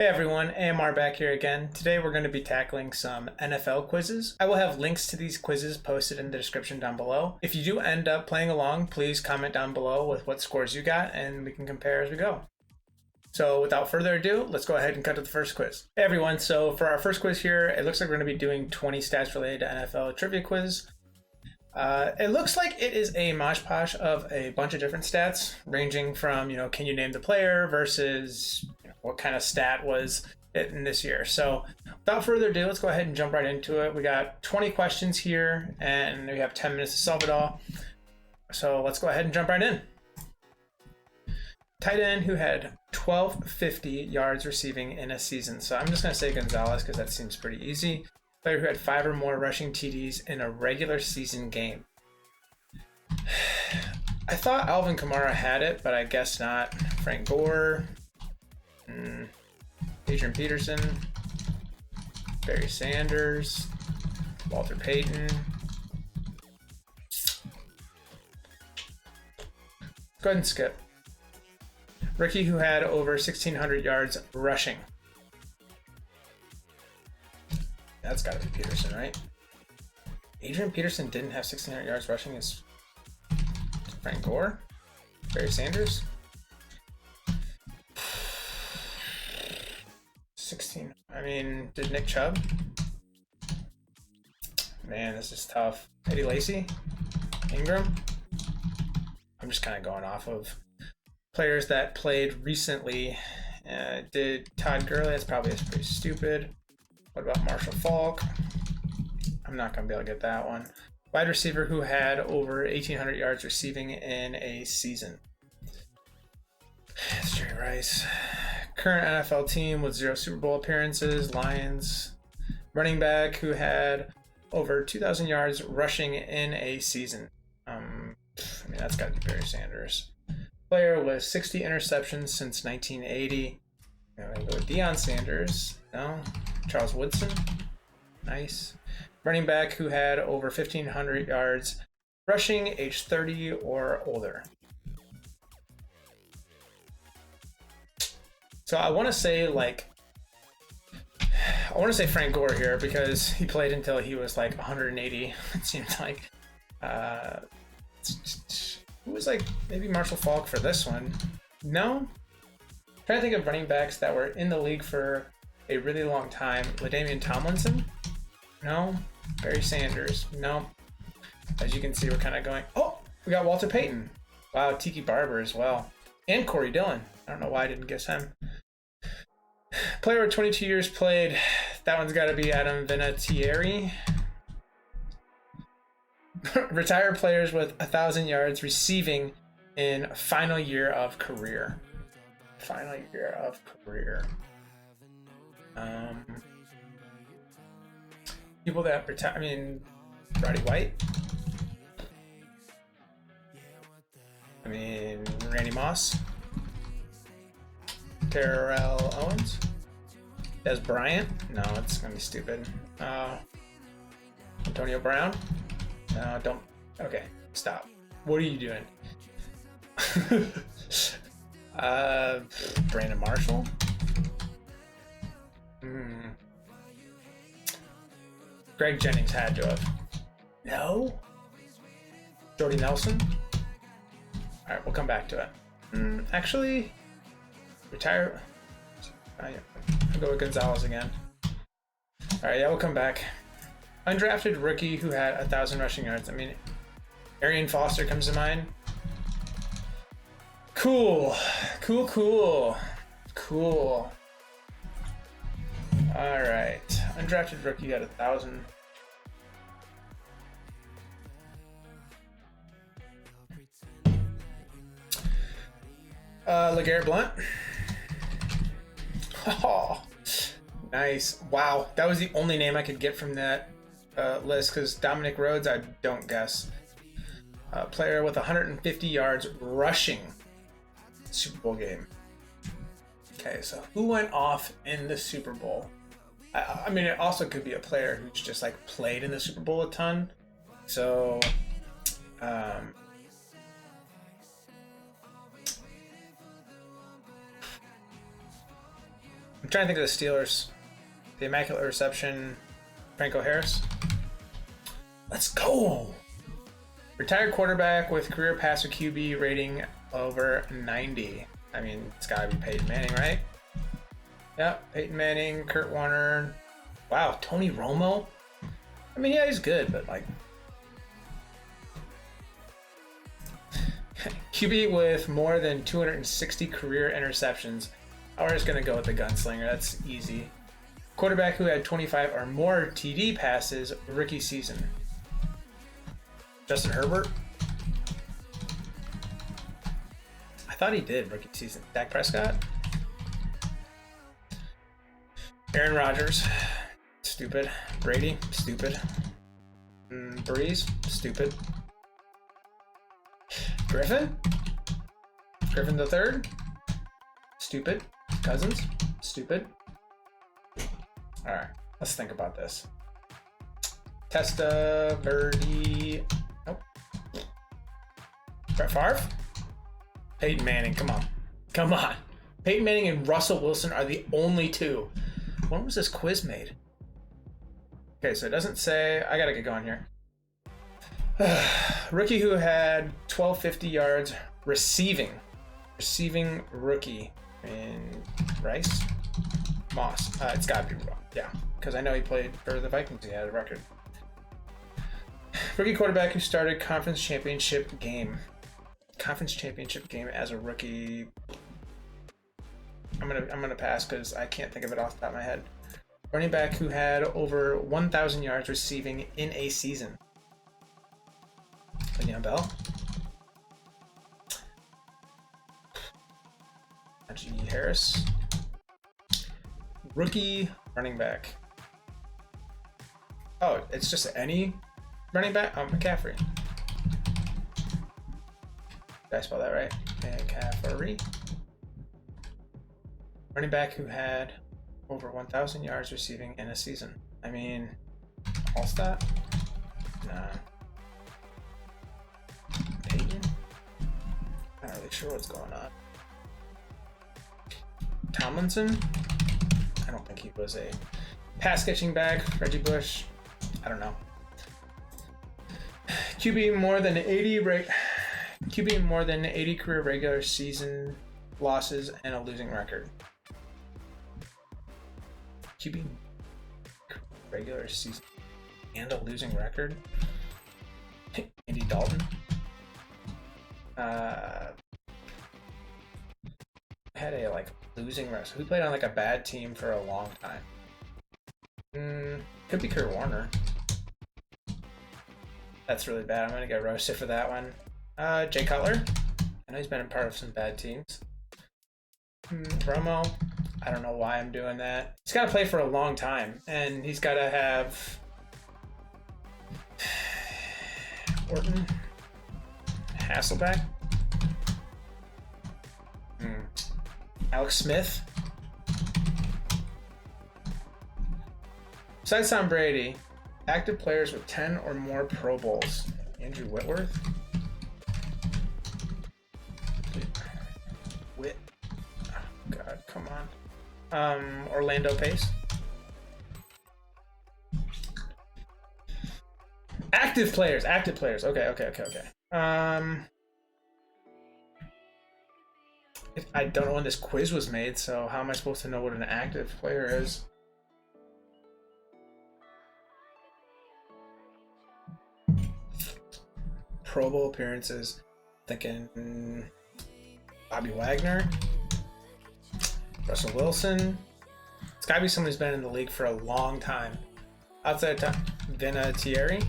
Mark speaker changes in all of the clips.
Speaker 1: Hey everyone, AMR back here again. Today we're going to be tackling some NFL quizzes. I will have links to these quizzes posted in the description down below. If you do end up playing along, please comment down below with what scores you got and we can compare as we go. So without further ado, let's go ahead and cut to the first quiz. Hey everyone, so for our first quiz here, it looks like we're going to be doing 20 stats related to NFL trivia quiz. It looks like it is a mosh posh of a bunch of different stats, ranging from, can you name the player versus what kind of stat was it in this year. So without further ado, let's go ahead and jump right into it. We got 20 questions here and we have 10 minutes to solve it all. So let's go ahead and jump right in. Tight end who had 1,250 yards receiving in a season. So I'm just going to say Gonzalez because that seems pretty easy. Player who had 5 or more rushing TDs in a regular season game. I thought Alvin Kamara had it, but I guess not. Frank Gore, Adrian Peterson, Barry Sanders, Walter Payton. Go ahead and skip. Rookie who had over 1,600 yards rushing. That's got to be Peterson, right? Adrian Peterson didn't have 1,600 yards rushing. Is Frank Gore? Barry Sanders? 16. I mean, did Nick Chubb? Man, this is tough. Eddie Lacy? Ingram? I'm just kind of going off of players that played recently. Did Todd Gurley? That's probably pretty stupid. What about Marshall Faulk? I'm not going to be able to get that one. Wide receiver who had over 1,800 yards receiving in a season. It's Jerry Rice. Current NFL team with 0 Super Bowl appearances, Lions. Running back who had over 2,000 yards rushing in a season. That's got to be Barry Sanders. Player with 60 interceptions since 1980. I'm going to go with Dion Sanders. No. Charles Woodson. Nice. Running back who had over 1,500 yards rushing, age 30 or older. So I want to say Frank Gore here because he played until he was like 180. It seemed like. Who was maybe Marshall Faulk for this one? No. I'm trying to think of running backs that were in the league for a really long time. LaDainian Tomlinson? No. Barry Sanders? No. As you can see, we're kind of going, oh, we got Walter Payton. Wow, Tiki Barber as well. And Corey Dillon. I don't know why I didn't guess him. Player with 22 years played. That one's got to be Adam Venatieri. Retired players with 1,000 yards receiving in final year of career. Final year of career. People that retire. Roddy White. Randy Moss. Terrell Owens. Des Bryant. No, it's gonna be stupid. Antonio Brown. No, don't. Okay, stop. What are you doing? Brandon Marshall. Greg Jennings had to have. No. Jordy Nelson. All right, we'll come back to it. Actually, retire. I'll go with Gonzalez again. All right, yeah, we'll come back. Undrafted rookie who had 1,000 rushing yards. Arian Foster comes to mind. Cool. All right, undrafted rookie had 1,000. LeGarrette Blount. Oh, nice. Wow, that was the only name I could get from that list because Dominic Rhodes, I don't guess. Player with 150 yards rushing Super Bowl game. Okay, so who went off in the Super Bowl? It also could be a player who's just played in the Super Bowl a ton. So, I'm trying to think of the Steelers. The Immaculate Reception, Franco Harris. Let's go! Retired quarterback with career passer QB rating over 90. I mean, it's gotta be Peyton Manning, right? Yep, Peyton Manning, Kurt Warner. Wow, Tony Romo? I mean, yeah, he's good, but like... QB with more than 260 career interceptions. We're just gonna go with the gunslinger, that's easy. Quarterback who had 25 or more TD passes rookie season. Justin Herbert? I thought he did rookie season. Dak Prescott? Aaron Rodgers? Stupid. Brady? Stupid. Breeze? Stupid. Griffin? Griffin the third? Stupid. Cousins? Stupid. Alright, let's think about this. Testa, Birdie. Nope. Brett Favre? Peyton Manning, come on. Come on. Peyton Manning and Russell Wilson are the only two. When was this quiz made? Okay, so it doesn't say... I gotta get going here. Rookie who had 1250 yards receiving. Receiving rookie. In Rice? Moss. It's gotta be wrong. Yeah, because I know he played for the Vikings. He had a record. Rookie quarterback who started conference championship game. Conference championship game as a rookie. I'm gonna pass because I can't think of it off the top of my head. Running back who had over 1,000 yards receiving in a season. Le'Veon Bell. Najee Harris. Rookie running back. Oh, it's just any running back? Oh, McCaffrey. Did I spell that right? McCaffrey. Running back who had over 1,000 yards receiving in a season. I mean, Allstat? Nah. Peyton? Not really sure what's going on. Tomlinson? I don't think he was a pass catching back. Reggie Bush? I don't know. QB more than 80 career regular season losses and a losing record. QB regular season and a losing record. Andy Dalton. Had a losing record. He played on a bad team for a long time. Could be Kurt Warner. That's really bad. I'm gonna get roasted for that one. Jay Cutler. I know he's been a part of some bad teams. Romo. I don't know why I'm doing that. He's got to play for a long time, and he's got to have Orton, Hasselbeck, Alex Smith. Besides Tom Brady, active players with 10 or more Pro Bowls. Andrew Whitworth. Oh God, come on. Orlando Pace. Active players. Okay. I don't know when this quiz was made, so how am I supposed to know what an active player is? Pro Bowl appearances. Thinking Bobby Wagner. Russell Wilson. It's gotta be someone who's been in the league for a long time. Outside of time, Venatieri.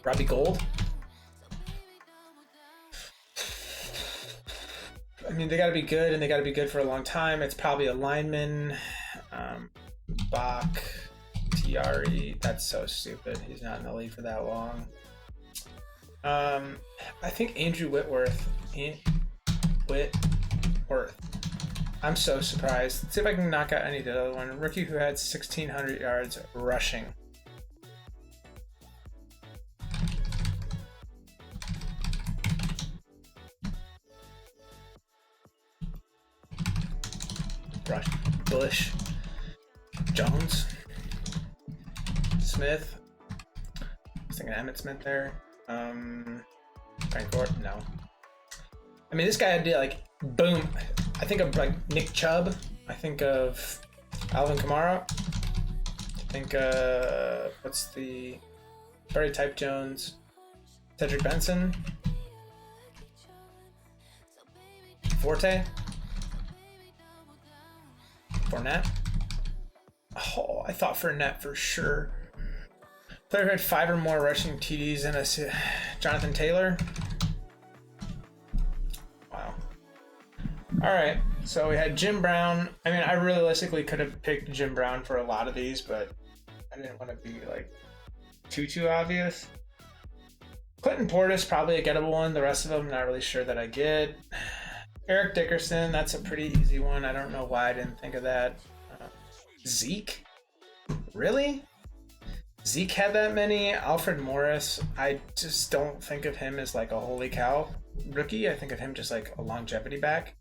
Speaker 1: Robbie Gould. I mean, they gotta be good, and they gotta be good for a long time. It's probably a lineman. Bach. Tiari. That's so stupid. He's not in the league for that long. I think Andrew Whitworth. I'm so surprised. Let's see if I can knock out any of the other one. Rookie who had 1,600 yards rushing. Rush, Bush, Jones, Smith. I was thinking Emmitt Smith there. Frank Gore, no. I mean, this guy did like boom. I think of like Nick Chubb. I think of Alvin Kamara. I think what's the Barry Type Jones, Cedric Benson, Forte, Fournette. Oh, I thought Fournette for sure. Player who had 5 or more rushing TDs in a Jonathan Taylor. Wow. All right, so we had Jim Brown. I mean, I realistically could have picked Jim Brown for a lot of these, but I didn't want to be like too obvious. Clinton Portis, probably a gettable one. The rest of them, not really sure that I get. Eric Dickerson, that's a pretty easy one. I don't know why I didn't think of that. Zeke? Really? Zeke had that many. Alfred Morris, I just don't think of him as like a holy cow rookie. I think of him just like a longevity back.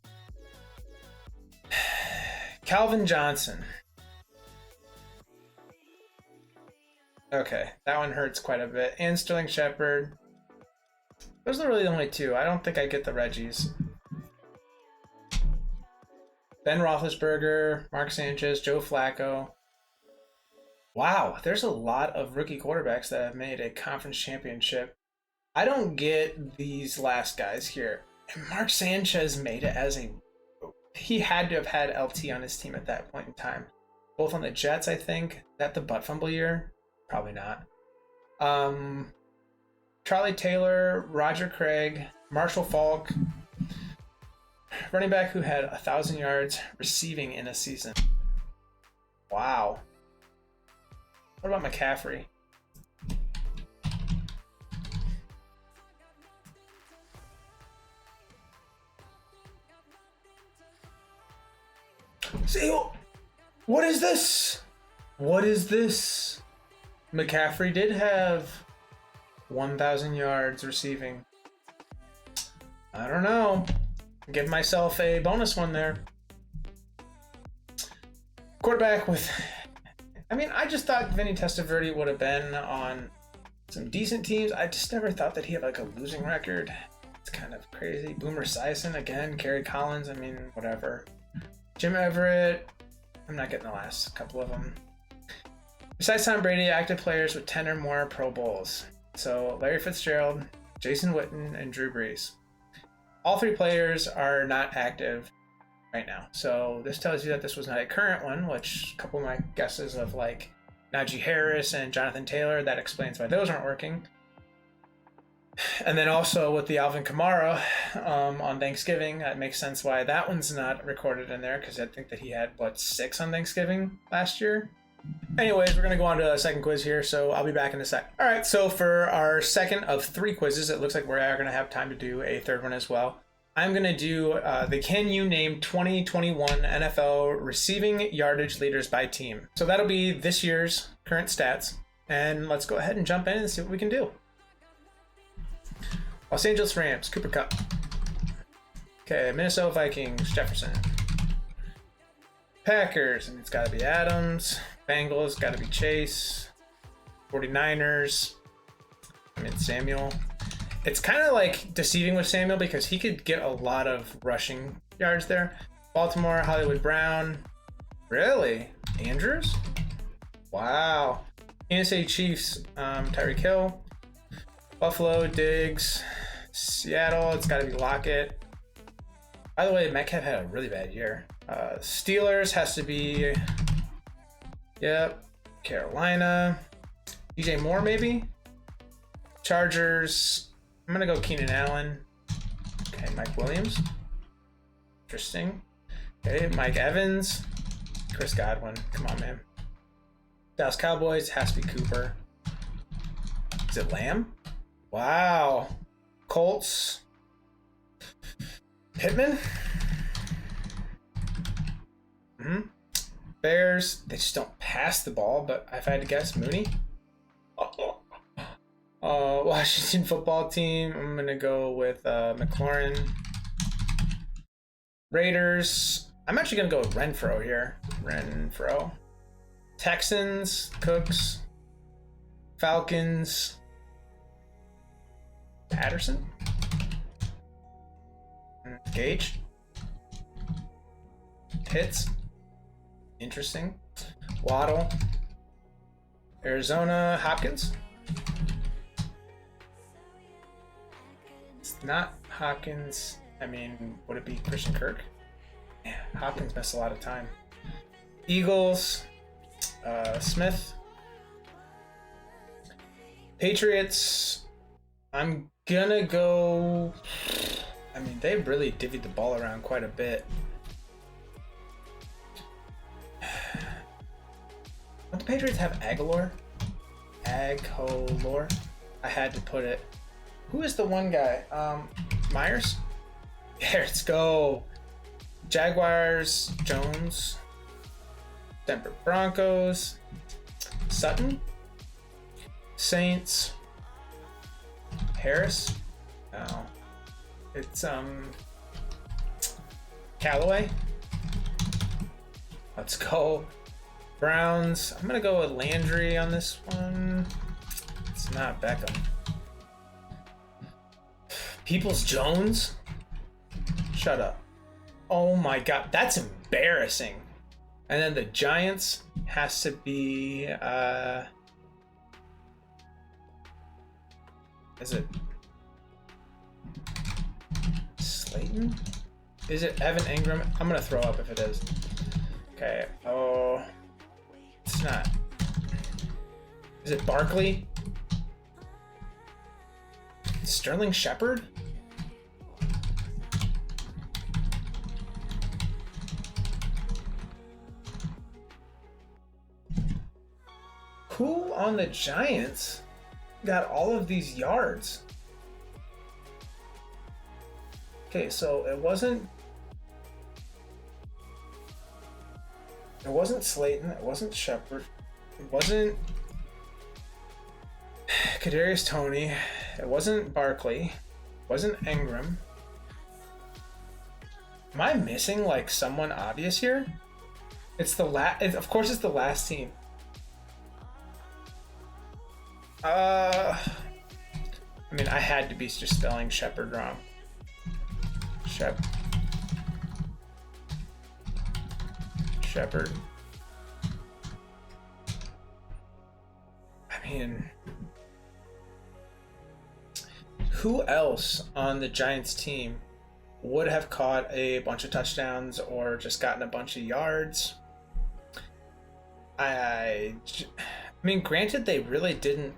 Speaker 1: Calvin Johnson. Okay, that one hurts quite a bit. And Sterling Shepard. Those are really the only two. I don't think I get the Reggies. Ben Roethlisberger, Mark Sanchez, Joe Flacco. Wow, there's a lot of rookie quarterbacks that have made a conference championship. I don't get these last guys here. And Mark Sanchez made it as a... He had to have had LT on his team at that point in time. Both on the Jets, I think. Is that the butt fumble year? Probably not. Charlie Taylor, Roger Craig, Marshall Faulk. Running back who had 1,000 yards receiving in a season. Wow. What about McCaffrey? See, what is this? What is this? McCaffrey did have 1,000 yards receiving. I don't know. Give myself a bonus one there. Quarterback with... I mean, I just thought Vinny Testaverde would have been on some decent teams. I just never thought that he had like a losing record. It's kind of crazy. Boomer Esiason again. Kerry Collins. I mean, whatever. Jim Everett. I'm not getting the last couple of them. Besides Tom Brady, active players with 10 or more Pro Bowls. So Larry Fitzgerald, Jason Witten, and Drew Brees. All 3 players are not active right now. So this tells you that this was not a current one, which a couple of my guesses of like Najee Harris and Jonathan Taylor, that explains why those aren't working. And then also with the Alvin Kamara on Thanksgiving, that makes sense why that one's not recorded in there, because I think that he had, 6 on Thanksgiving last year? Anyways, we're going to go on to a second quiz here, so I'll be back in a sec. All right, so for our second of 3 quizzes, it looks like we are going to have time to do a third one as well. I'm going to do the Can You Name 2021 NFL Receiving Yardage Leaders by Team. So that'll be this year's current stats, and let's go ahead and jump in and see what we can do. Los Angeles Rams, Cooper Kupp. Okay, Minnesota Vikings, Jefferson. Packers, and it's got to be Adams. Bengals, got to be Chase. 49ers, Samuel. It's kind of like deceiving with Samuel because he could get a lot of rushing yards there. Baltimore, Hollywood Brown. Really? Andrews? Wow. Kansas City Chiefs, Tyreek Hill. Buffalo, Diggs. Seattle, it's got to be Lockett. By the way, Metcalf had a really bad year. Steelers has to be... Yep. Carolina. DJ Moore, maybe? Chargers... I'm going to go Keenan Allen. Okay, Mike Williams. Interesting. Okay, Mike Evans. Chris Godwin. Come on, man. Dallas Cowboys has to be Cooper. Is it Lamb? Wow. Colts. Pittman. Bears. They just don't pass the ball, but if I had to guess, Mooney. Washington football team. I'm going to go with McLaurin. Raiders. I'm actually going to go with Renfro here. Renfro. Texans, Cooks, Falcons, Patterson, Gage, Pitts, interesting, Waddle, Arizona, Hopkins. It's not Hopkins. I mean, would it be Christian Kirk? Yeah, Hopkins missed a lot of time. Eagles, Smith. Patriots, I'm gonna go. I mean, they really divvied the ball around quite a bit. Don't the Patriots have Aguilar? Aguilar? I had to put it. Who is the one guy? Myers? Yeah, let's go. Jaguars, Jones, Denver Broncos, Sutton, Saints, Harris. No, it's Callaway. Let's go. Browns. I'm gonna go with Landry on this one. It's not Beckham. Peoples-Jones. Shut up. Oh my god, that's embarrassing. And then the Giants has to be is it Slayton? Is it Evan Ingram? I'm gonna throw up if it is. Okay. Oh, it's not. Is it Barkley? Sterling Shepard? Who on the Giants got all of these yards? Okay, so it wasn't Slayton, it wasn't Shepard, it wasn't Kadarius Toney, it wasn't Barkley, it wasn't Ingram. Am I missing like someone obvious here? It's the of course it's the last team. I mean, I had to be just spelling Shepard wrong. Shepard. I mean, who else on the Giants team would have caught a bunch of touchdowns or just gotten a bunch of yards? I mean, granted, they really didn't.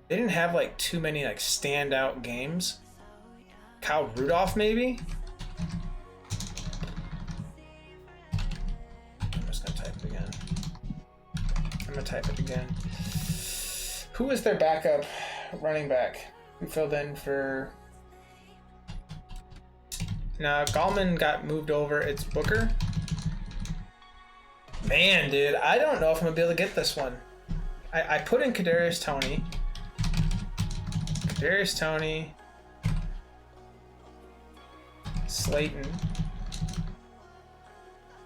Speaker 1: They didn't have like too many like standout games. Kyle Rudolph, maybe? I'm just gonna type it again. Who is their backup running back? Who filled in for... Now, Gallman got moved over. It's Booker. Man, dude, I don't know if I'm gonna be able to get this one. I put in Kadarius Toney. Slayton.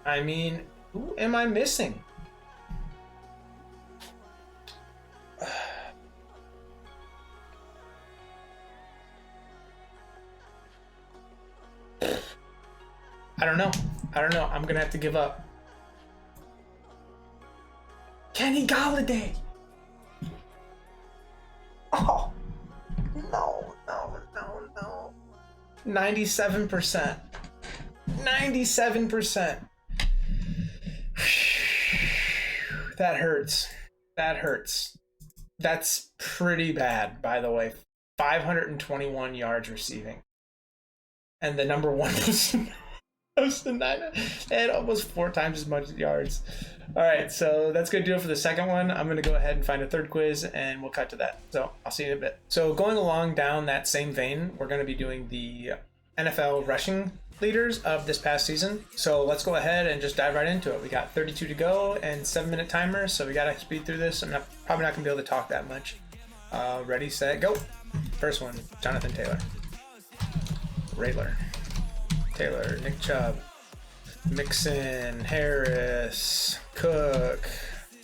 Speaker 1: I mean, who am I missing? I don't know. I'm gonna have to give up. Kenny Galladay. Oh. No. 97%. 97%. That hurts. That's pretty bad, by the way. 521 yards receiving. And the number one was the Niners. They had almost 4 times as much yards. All right, so that's going to do it for the second one. I'm going to go ahead and find a third quiz, and we'll cut to that. So I'll see you in a bit. So going along down that same vein, we're going to be doing the NFL rushing leaders of this past season. So let's go ahead and just dive right into it. We got 32 to go and 7-minute timer, so we got to speed through this. I'm probably not going to be able to talk that much. Ready, set, go. First one, Jonathan Taylor. Taylor, Nick Chubb, Mixon, Harris, Cook,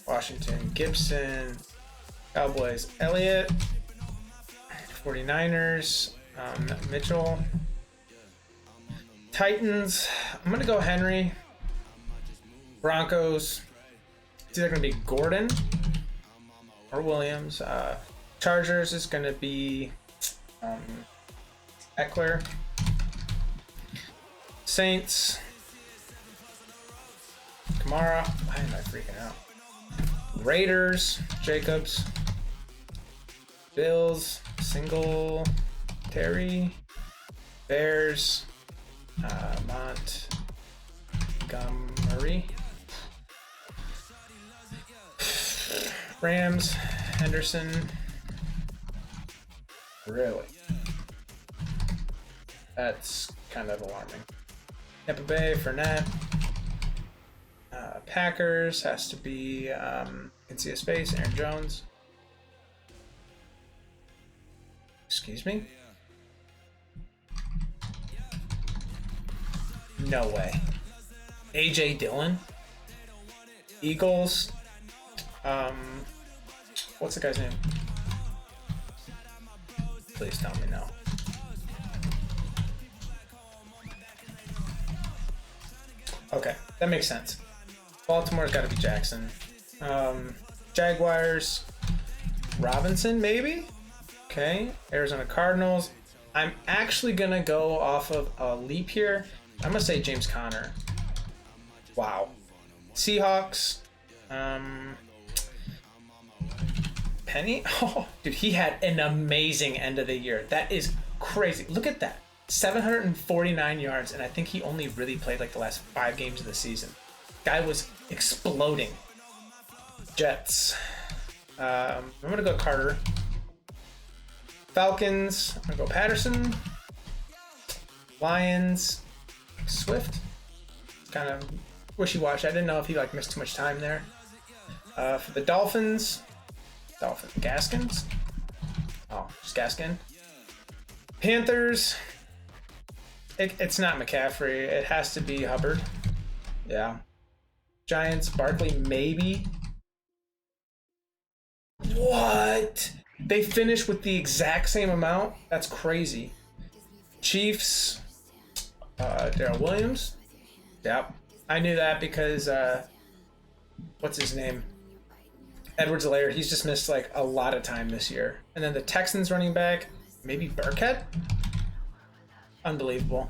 Speaker 1: Washington, Gibson, Cowboys, Elliott, 49ers, Mitchell, Titans, I'm going to go Henry, Broncos, it's either going to be Gordon or Williams, Chargers is going to be Eckler, Saints, Kamara, why am I freaking out? Raiders, Jacobs, Bills, Singletary, Bears, Montgomery, Rams, Henderson. Really? That's kind of alarming. Tampa Bay, Fournette. Packers has to be, can see a space, Aaron Jones. Excuse me? No way. AJ Dillon? Eagles? What's the guy's name? Please tell me no. Okay, that makes sense. Baltimore's got to be Jackson. Jaguars, Robinson, maybe? Okay, Arizona Cardinals. I'm actually going to go off of a leap here. I'm going to say James Conner. Wow. Seahawks. Penny? Oh, dude, he had an amazing end of the year. That is crazy. Look at that. 749 yards, and I think he only really played like the last 5 games of the season. Guy was exploding. Jets. I'm going to go Carter. Falcons. I'm going to go Patterson. Lions. Swift. Kind of wishy-washy. I didn't know if he missed too much time there. For the Dolphins. Gaskins. Oh, just Gaskin. Panthers. It's not McCaffrey. It has to be Hubbard. Yeah. Giants, Barkley, maybe. What? They finished with the exact same amount? That's crazy. Chiefs, Darrell Williams. Yep. I knew that because, what's his name? Edwards-Helaire. He's just missed like a lot of time this year. And then the Texans running back, maybe Burkhead? Unbelievable.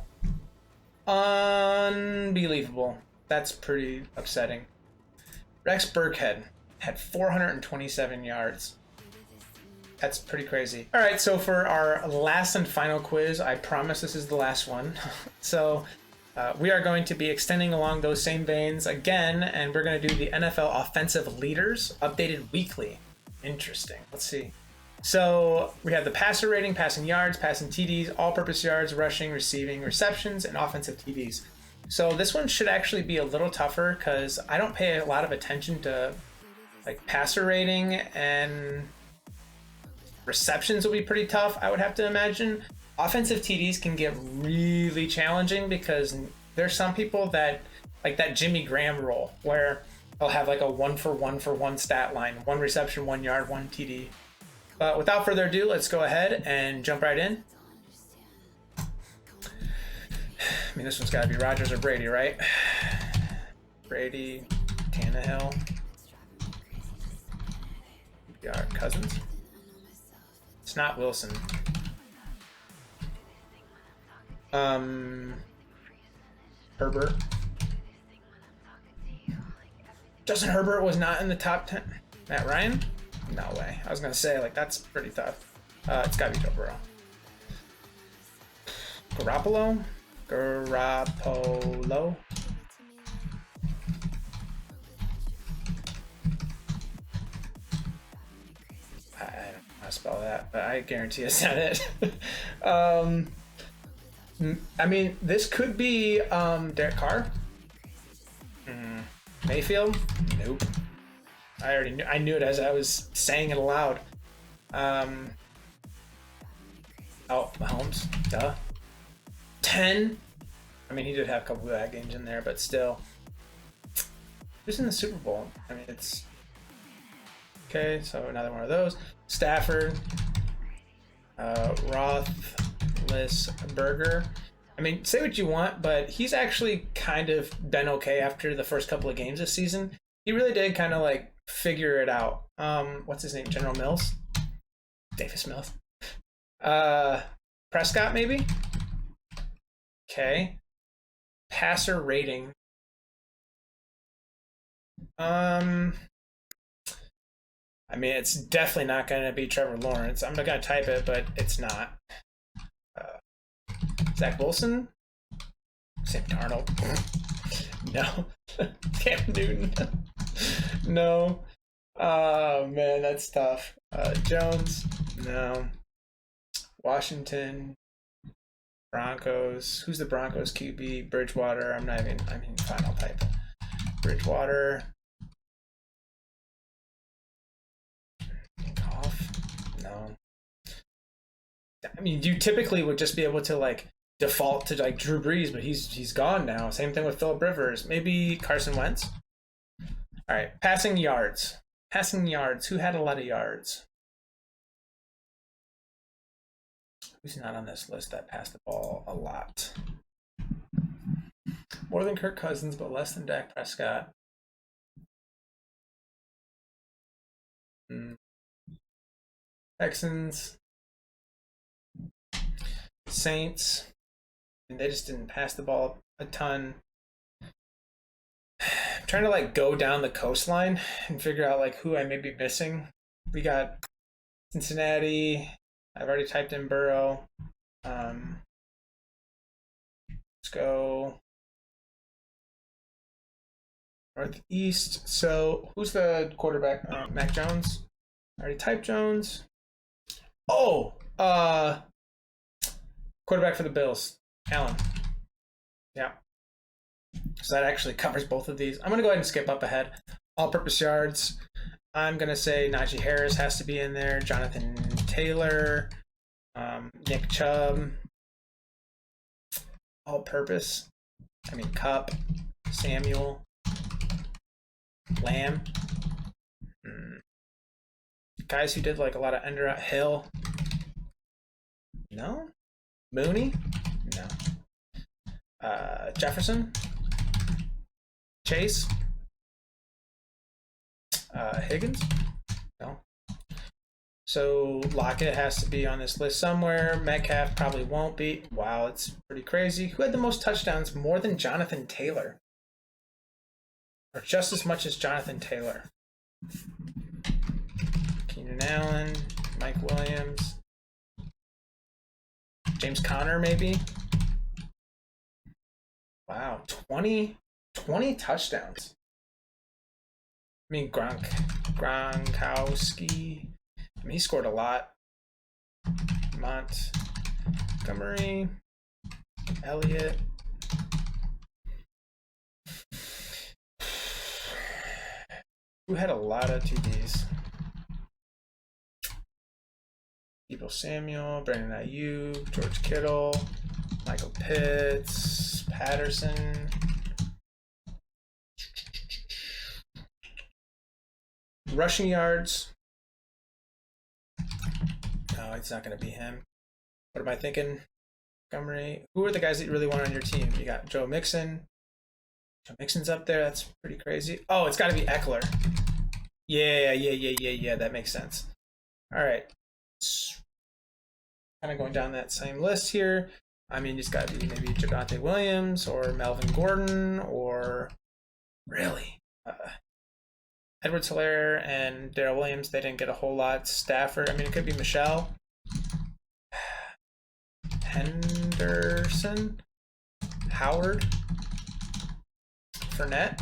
Speaker 1: Unbelievable. That's pretty upsetting. Rex Burkhead had 427 yards. That's pretty crazy. All right, so for our last and final quiz, I promise this is the last one. So we are going to be extending along those same veins again, and we're going to do the NFL offensive leaders updated weekly. Interesting. Let's see. So we have the passer rating, passing yards, passing TDs, all-purpose yards, rushing, receiving, receptions, and offensive TDs. So this one should actually be a little tougher because I don't pay a lot of attention to like passer rating, and receptions will be pretty tough, I would have to imagine. Offensive TDs can get really challenging because there's some people that like that Jimmy Graham role where they'll have like a 1-for-1 stat line, 1 reception, 1 yard, 1 TD. But without further ado, let's go ahead and jump right in. I mean, this one's got to be Rodgers or Brady, right? Brady, Tannehill, we got Cousins. It's not Wilson. Herbert. Justin Herbert was not in the top 10. Matt Ryan? No way. I was going to say, like, that's pretty tough. It's got to be Joe Burrow. Garoppolo? I don't know how to spell that, but I guarantee it's not it. I mean, this could be Derek Carr. Mayfield? Nope. I already knew. I knew it as I was saying it aloud. Oh, Mahomes. Duh. 10. I mean, he did have a couple of bad games in there, but still. Who's in the Super Bowl? I mean, it's... Okay, so another one of those. Stafford. Roethlisberger. I mean, say what you want, but he's actually kind of been okay after the first couple of games this season. He really did kind of like figure it out. What's his name? General Mills? Davis Mills. Prescott, maybe? Okay. Passer rating. I mean, it's definitely not going to be Trevor Lawrence. I'm not going to type it, but it's not. Zach Wilson? Sam Darnold? No. Cam Newton? No. Oh, man, that's tough. Jones? No. Washington? Broncos? Who's the Broncos QB? Bridgewater? I mean, fine, I'll type it. Bridgewater? Goff? No. I mean, you typically would just be able to like default to like Drew Brees, but he's gone now. Same thing with Phillip Rivers. Maybe Carson Wentz. All right, passing yards. Passing yards. Who had a lot of yards? Who's not on this list that passed the ball a lot? More than Kirk Cousins, but less than Dak Prescott. Texans. Saints. And they just didn't pass the ball a ton. I'm trying to like go down the coastline and figure out like who I may be missing. We got Cincinnati. I've already typed in Burrow. Let's go Northeast. So who's the quarterback? Mac Jones. I already typed Jones. Oh, quarterback for the Bills, Allen. Yeah. So that actually covers both of these. I'm going to go ahead and skip up ahead. All-purpose yards. I'm going to say Najee Harris has to be in there. Jonathan Taylor. Nick Chubb. All-purpose. I mean, Kupp. Samuel. Lamb. Guys who did like a lot of under Hill. No? Mooney? No. Jefferson? Chase? Higgins? No. So Lockett has to be on this list somewhere. Metcalf probably won't be. Wow, it's pretty crazy. Who had the most touchdowns more than Jonathan Taylor? Or just as much as Jonathan Taylor? Keenan Allen, Mike Williams, James Conner maybe? Wow, 20 touchdowns. I mean, Gronkowski. I mean, he scored a lot. Montgomery, Elliott. Who had a lot of TDs? Debo Samuel, Brandon Ayuk, George Kittle, Michael Pitts, Patterson. Rushing yards. No, it's not going to be him. What am I thinking? Montgomery. Who are the guys that you really want on your team? You got Joe Mixon. Joe Mixon's up there. That's pretty crazy. Oh, it's got to be Eckler. Yeah. That makes sense. All right. Kind of going down that same list here. I mean, it's got to be maybe Javonte Williams or Melvin Gordon or really Edwards-Helaire and Darrell Williams. They didn't get a whole lot. Stafford. I mean, it could be Michelle. Henderson. Howard. Fournette.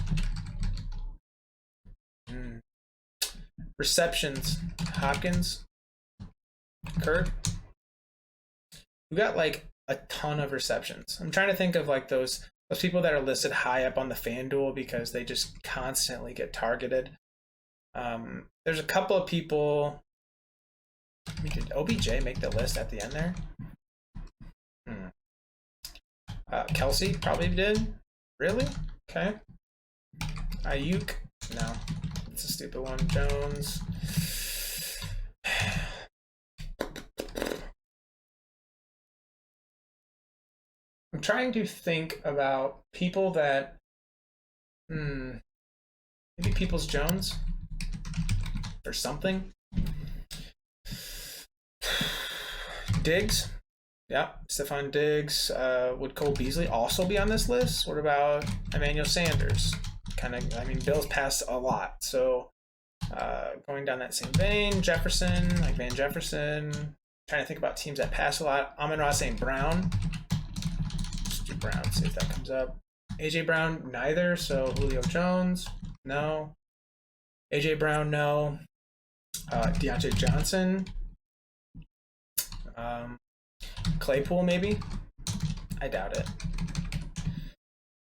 Speaker 1: Receptions. Hopkins. Kirk. We got like a ton of receptions. I'm trying to think of like those people that are listed high up on the FanDuel because they just constantly get targeted. There's a couple of people. Did OBJ make the list at the end there? Kelsey probably did. Really? Okay. Ayuk? No. It's a stupid one. Jones. I'm trying to think about people that... maybe Peoples-Jones? Or something? Diggs? Yeah, Stephon Diggs. Would Cole Beasley also be on this list? What about Emmanuel Sanders? Bill's passed a lot, so going down that same vein, Jefferson, like Van Jefferson. Trying to think about teams that pass a lot. Amon-Ra St. Brown. Let's do Brown, see if that comes up. AJ Brown, neither, so Julio Jones, no. AJ Brown, no. Deontay Johnson. Claypool, maybe? I doubt it.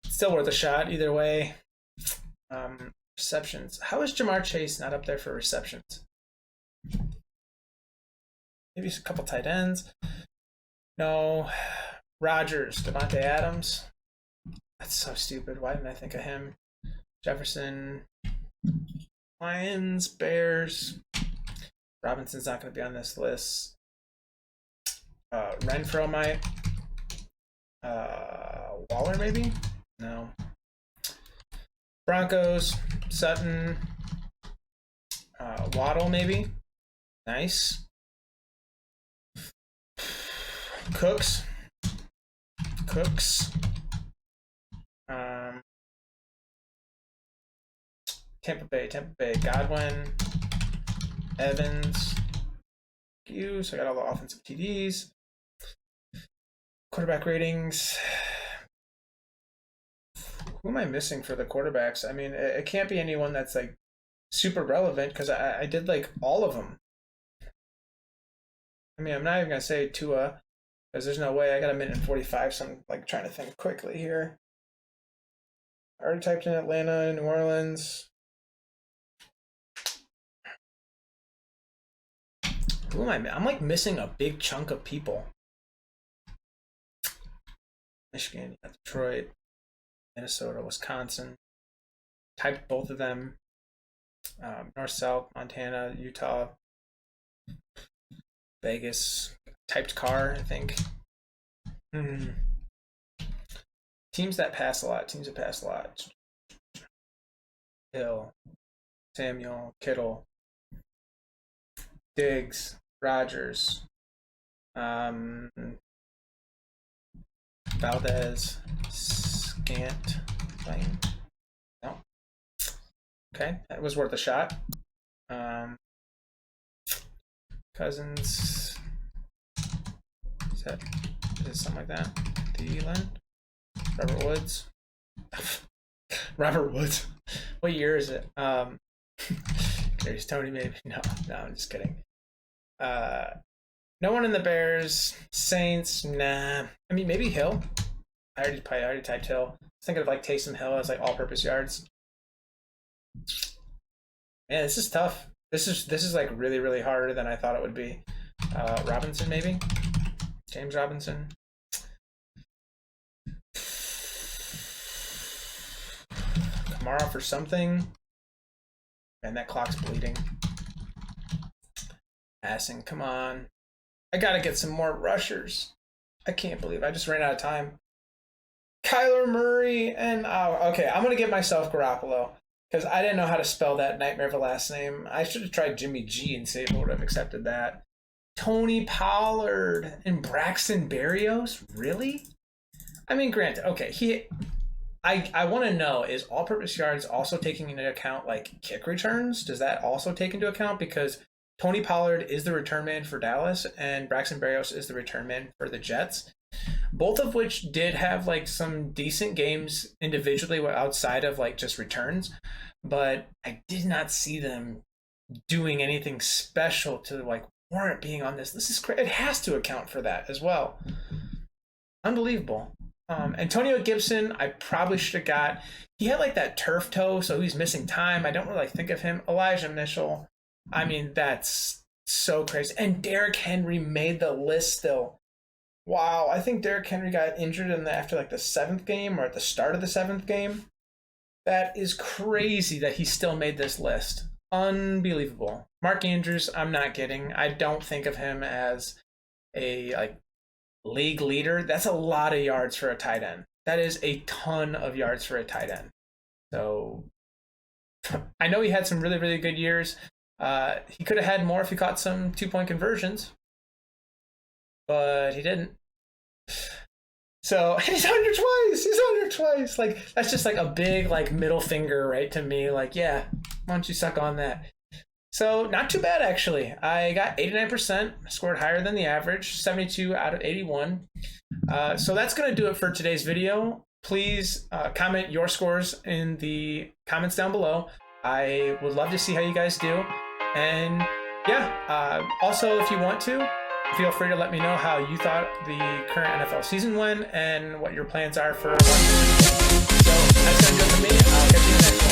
Speaker 1: Still worth a shot, either way. Receptions. How is Jamar Chase not up there for receptions? Maybe a couple tight ends. No. Rodgers, Devontae Adams. That's so stupid. Why didn't I think of him? Jefferson. Lions, Bears. Robinson's not going to be on this list. Renfro might. Waller, maybe? No. Broncos, Sutton, Waddle, maybe. Nice. Cooks. Tampa Bay, Godwin, Evans. So I got all the offensive TDs. Quarterback ratings. Who am I missing for the quarterbacks? I mean, it can't be anyone that's like super relevant because I did like all of them. I mean, I'm not even going to say Tua because there's no way. I got a minute and 45, so I'm like trying to think quickly here. I already typed in Atlanta, New Orleans. Who am I? I'm like missing a big chunk of people. Michigan, Detroit, Minnesota, Wisconsin. Typed both of them. North, South, Montana, Utah, Vegas. Typed car, I think. Teams that pass a lot. Hill, Samuel, Kittle, Diggs, Rodgers, Valdez, Scant, no. Okay, that was worth a shot. Cousins, is it something like that? Thielen, Robert Woods. Robert Woods. What year is it? There's Tony, maybe. No, I'm just kidding. No one in the Bears. Saints, nah. I mean, maybe Hill. I already typed Hill. I was thinking of like Taysom Hill as like all-purpose yards. Man, this is tough. This is like really, really harder than I thought it would be. Robinson, maybe. James Robinson. Kamara for something. Man, that clock's bleeding. Passing, come on. I gotta get some more rushers. I can't believe I just ran out of time. Kyler Murray and okay, I'm gonna give myself Garoppolo because I didn't know how to spell that nightmare of a last name. I should have tried Jimmy G and see if I would have accepted that. Tony Pollard and Braxton Berrios, really? I mean, granted, okay, I want to know, is all-purpose yards also taking into account like kick returns? Does that also take into account? Because Tony Pollard is the return man for Dallas and Braxton Berrios is the return man for the Jets. Both of which did have like some decent games individually outside of like just returns, but I did not see them doing anything special to like warrant being on this. This is crazy. It has to account for that as well. Unbelievable. Antonio Gibson, I probably should have got. He had like that turf toe, so he's missing time. I don't really think of him. Elijah Mitchell. I mean, that's so crazy. And Derrick Henry made the list still. Wow, I think Derrick Henry got injured after like the 7th game or at the start of the 7th game. That is crazy that he still made this list. Unbelievable. Mark Andrews, I'm not kidding. I don't think of him as a league leader. That's a lot of yards for a tight end. That is a ton of yards for a tight end. So I know he had some really, really good years. He could have had more if he caught some 2-point conversions, but he didn't. So he's under twice. Like, that's just like a big middle finger right to me. Like, yeah, why don't you suck on that? So not too bad, actually. I got 89%, scored higher than the average, 72 out of 81. So that's going to do it for today's video. Please comment your scores in the comments down below. I would love to see how you guys do. And yeah, also if you want to, feel free to let me know how you thought the current NFL season went and what your plans are for. So that's going to do it for me. I'll catch you in the next one.